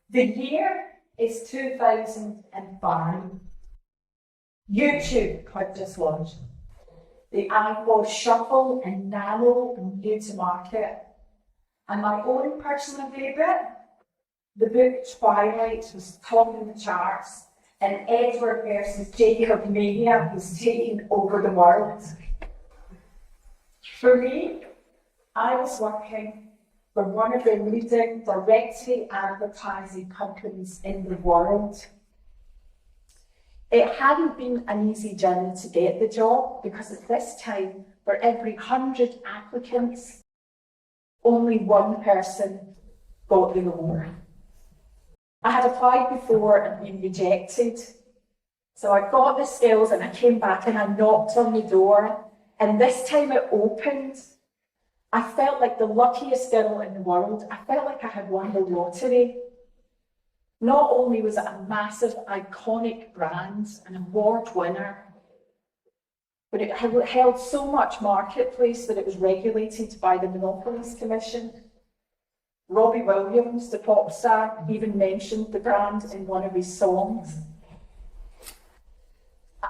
The year is 2005. YouTube had just launched. The iPod Shuffle and Nano and new to market. And my own personal favourite, the book Twilight was topping the charts, and Edward versus Jacob Mania was taking over the world. For me, I was working for one of the leading directory advertising companies in the world. It hadn't been an easy journey to get the job because at this time, for every 100 applicants, only one person got the role. I had applied before and been rejected. So I got the skills and I came back and I knocked on the door, and this time it opened. I felt like the luckiest girl in the world. I felt like I had won the lottery. Not only was it a massive, iconic brand, an award winner, but it held so much marketplace that it was regulated by the Monopolies Commission. Robbie Williams, the pop star, even mentioned the brand in one of his songs.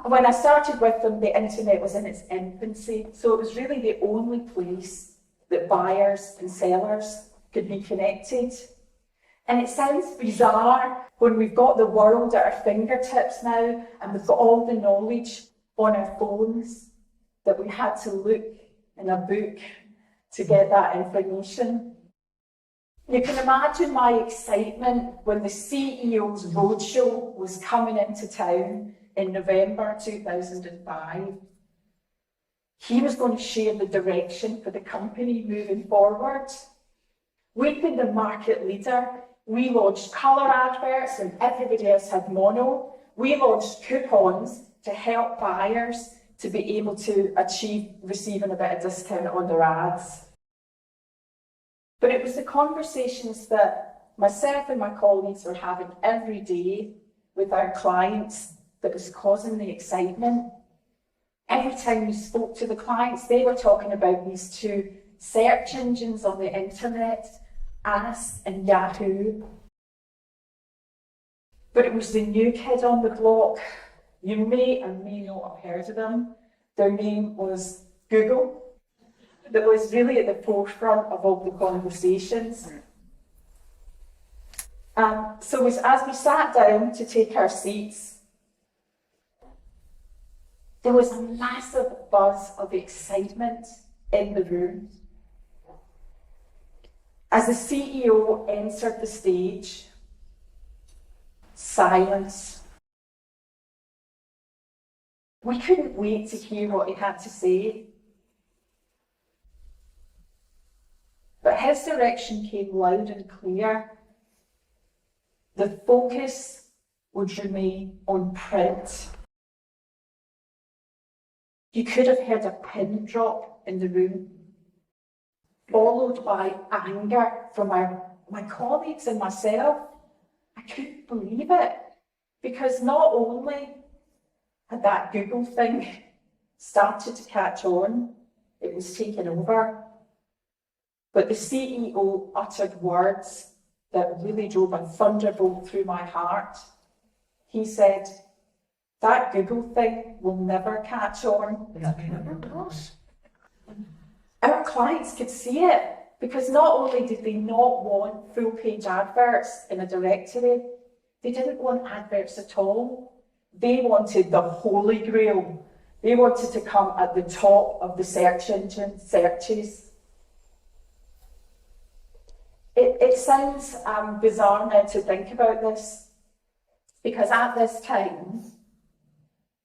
When I started with them, the internet was in its infancy, so it was really the only place that buyers and sellers could be connected. And it sounds bizarre when we've got the world at our fingertips now and we've got all the knowledge on our phones that we had to look in a book to get that information. You can imagine my excitement when the CEO's roadshow was coming into town in November 2005. He was going to share the direction for the company moving forward. We'd been the market leader. We launched colour adverts and everybody else had mono. We launched coupons to help buyers to be able to receiving a bit of discount on their ads. But it was the conversations that myself and my colleagues were having every day with our clients that was causing the excitement. Every time we spoke to the clients, they were talking about these two search engines on the internet, Ask and Yahoo. But it was the new kid on the block. You may or may not have heard of them. Their name was Google. That was really at the forefront of all the conversations. So as we sat down to take our seats, there was a massive buzz of excitement in the room. As the CEO entered the stage, silence. We couldn't wait to hear what he had to say. But his direction came loud and clear. The focus would remain on print. You could have heard a pin drop in the room, followed by anger from my colleagues and myself. I couldn't believe it, because not only had that Google thing started to catch on, it was taken over, but the CEO uttered words that really drove a thunderbolt through my heart. He said, "That Google thing will never catch on." Our clients could see it, because not only did they not want full-page adverts in a directory, they didn't want adverts at all. They wanted the holy grail. They wanted to come at the top of the search engine searches. It sounds bizarre now to think about this, because at this time,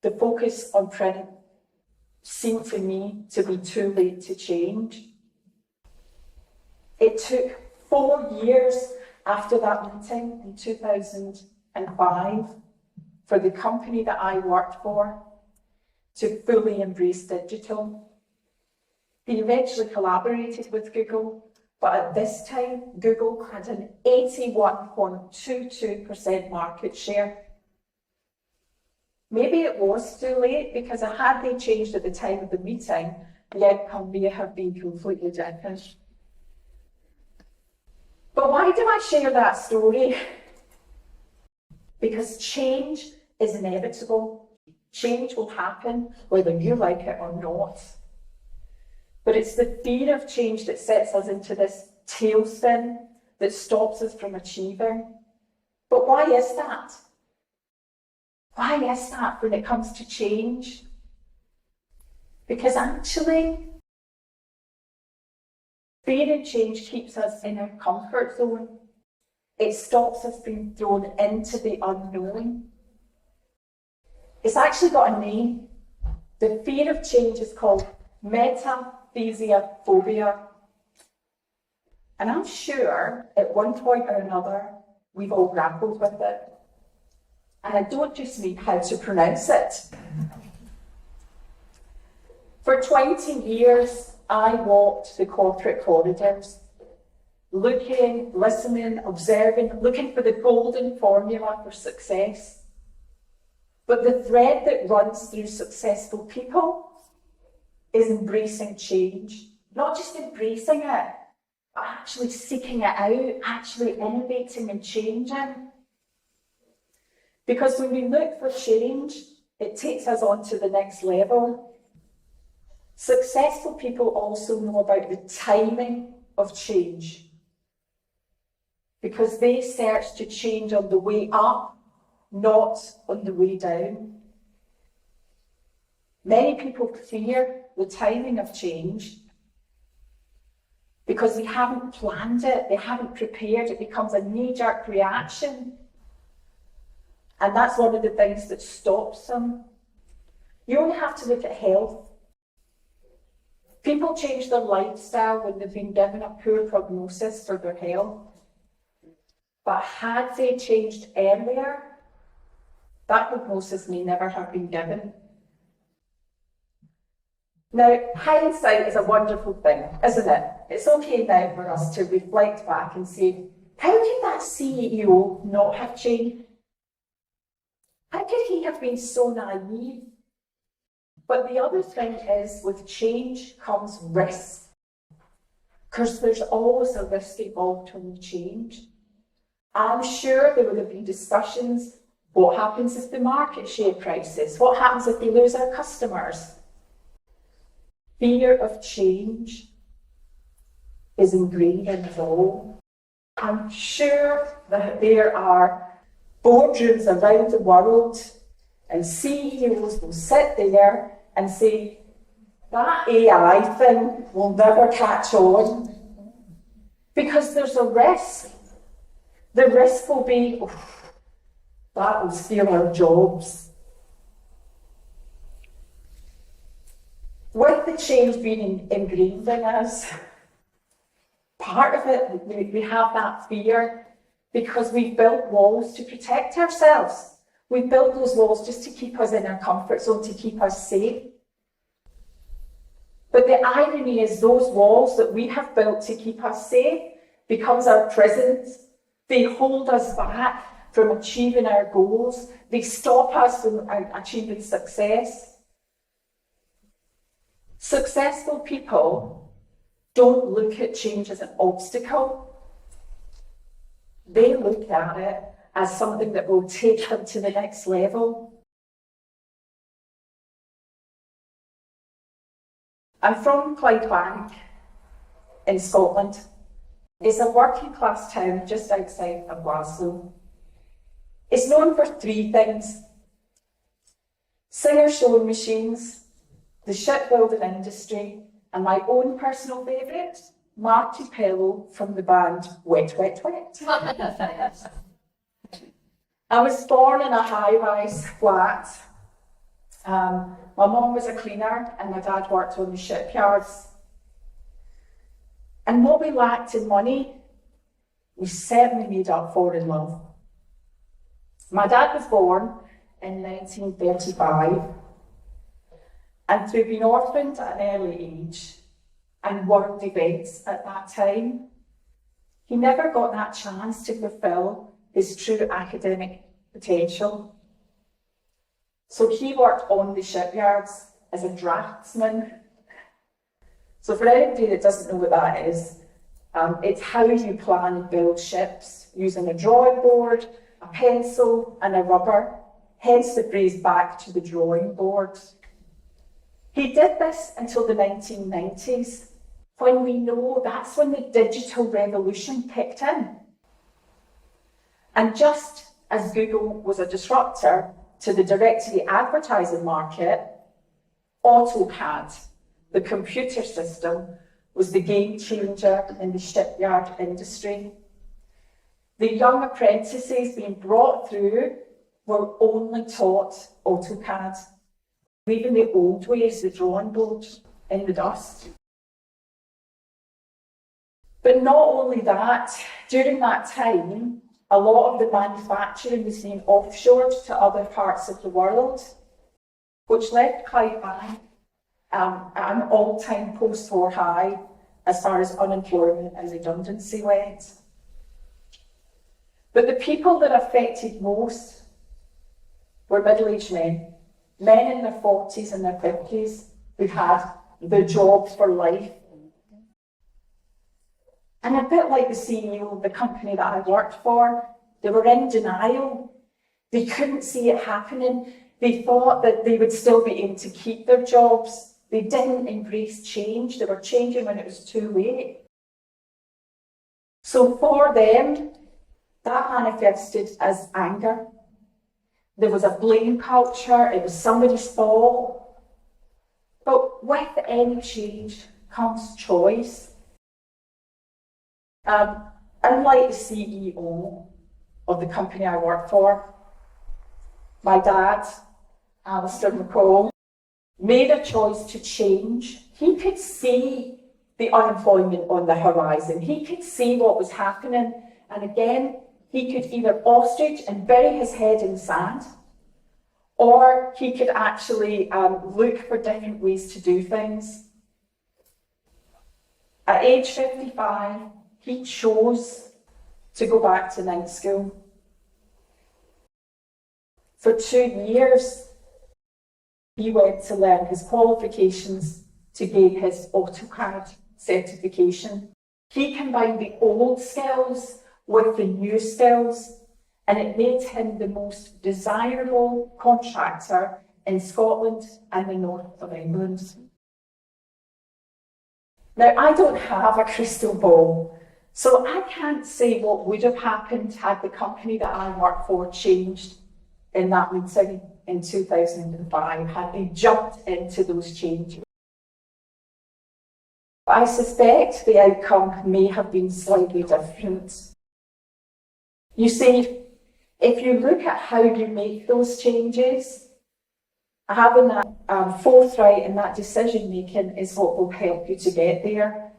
the focus on print seemed to me to be too late to change. It took 4 years after that meeting in 2005 for the company that I worked for to fully embrace digital. We eventually collaborated with Google, but at this time, Google had an 81.22% market share. Maybe it was too late, because had they changed at the time of the meeting, the outcome may have been completely different. But why do I share that story? because change is inevitable. Change will happen whether you like it or not. But it's the fear of change that sets us into this tailspin that stops us from achieving. But why is that? Why is that when it comes to change? Because actually, fear and change keeps us in our comfort zone. It stops us being thrown into the unknown. It's actually got a name. The fear of change is called metathesiophobia. And I'm sure at one point or another, we've all grappled with it. And I don't just mean how to pronounce it. For 20 years, I walked the corporate corridors, looking, listening, observing, looking for the golden formula for success. But the thread that runs through successful people is embracing change. Not just embracing it, but actually seeking it out, actually innovating and changing. Because when we look for change, it takes us on to the next level. Successful people also know about the timing of change, because they search to change on the way up, not on the way down. Many people fear the timing of change because they haven't planned it, they haven't prepared, it becomes a knee-jerk reaction. And that's one of the things that stops them. You only have to look at health. People change their lifestyle when they've been given a poor prognosis for their health. But had they changed earlier, that prognosis may never have been given. Now, hindsight is a wonderful thing, isn't it? It's okay now for us to reflect back and say, how could that CEO not have changed? How could he have been so naive? But the other thing is, with change comes risk, because there's always a risk involved when we change. I'm sure there would have been discussions, what happens if the market share prices? What happens if we lose our customers? Fear of change is ingrained in us all. I'm sure that there are boardrooms around the world and CEOs will sit there and say, that AI thing will never catch on, because there's a risk. The risk will be, that will steal our jobs. With the change being ingrained in us, part of it, we have that fear because we've built walls to protect ourselves. We've built those walls just to keep us in our comfort zone, to keep us safe. But the irony is those walls that we have built to keep us safe becomes our prisons. They hold us back from achieving our goals. They stop us from achieving success. Successful people don't look at change as an obstacle. They look at it as something that will take them to the next level. I'm from Clydebank in Scotland. It's a working class town just outside of Glasgow. It's known for three things: Singer sewing machines, the shipbuilding industry, and my own personal favourite, Marty Pellow from the band Wet, Wet, Wet. I was born in a high-rise flat. My mum was a cleaner and my dad worked on the shipyards. And what we lacked in money, we certainly made up for in love. My dad was born in 1935, and through being orphaned at an early age and world events at that time, he never got that chance to fulfil his true academic potential. So he worked on the shipyards as a draftsman. So for anybody that doesn't know what that is, it's how you plan and build ships using a drawing board, a pencil and a rubber, hence the phrase back to the drawing board. He did this until the 1990s, when we know that's when the digital revolution kicked in. And just as Google was a disruptor to the directory advertising market, AutoCAD, the computer system, was the game changer in the shipyard industry. The young apprentices being brought through were only taught AutoCAD, leaving the old ways, the drawing board, in the dust. But not only that, during that time, a lot of the manufacturing was being offshored to other parts of the world, which left Clydebank at an all-time post-war high as far as unemployment and redundancy went. But the people that affected most were middle-aged men in their 40s and their 50s who had the job for life. And a bit like the CEO of the company that I worked for, they were in denial. They couldn't see it happening. They thought that they would still be able to keep their jobs. They didn't embrace change. They were changing when it was too late. So for them, that manifested as anger. There was a blame culture. It was somebody's fault. But with any change comes choice. Unlike the CEO of the company I work for, my dad, Alison McCall, made a choice to change. He could see the unemployment on the horizon. He could see what was happening. And again, he could either ostrich and bury his head in the sand, or he could actually look for different ways to do things. At age 55, he chose to go back to night school. For 2 years, he went to learn his qualifications to gain his AutoCAD certification. He combined the old skills with the new skills, and it made him the most desirable contractor in Scotland and the north of England. Now, I don't have a crystal ball, so I can't say what would have happened had the company that I work for changed in that meeting in 2005, had they jumped into those changes. I suspect the outcome may have been slightly different. You see, if you look at how you make those changes, having that forthright and that decision making is what will help you to get there.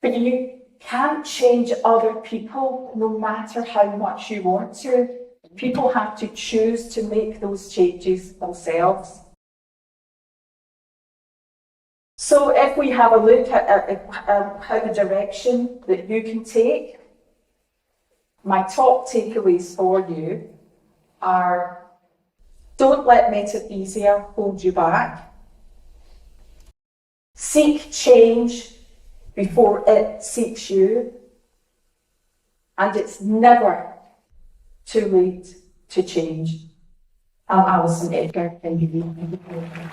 But you can't change other people no matter how much you want to. People have to choose to make those changes themselves. So if we have a look at how the direction that you can take, my top takeaways for you are: don't let metathesia hold you back. Seek change before it seeks you. And it's never too late to change. I'm Alison Edgar MBE.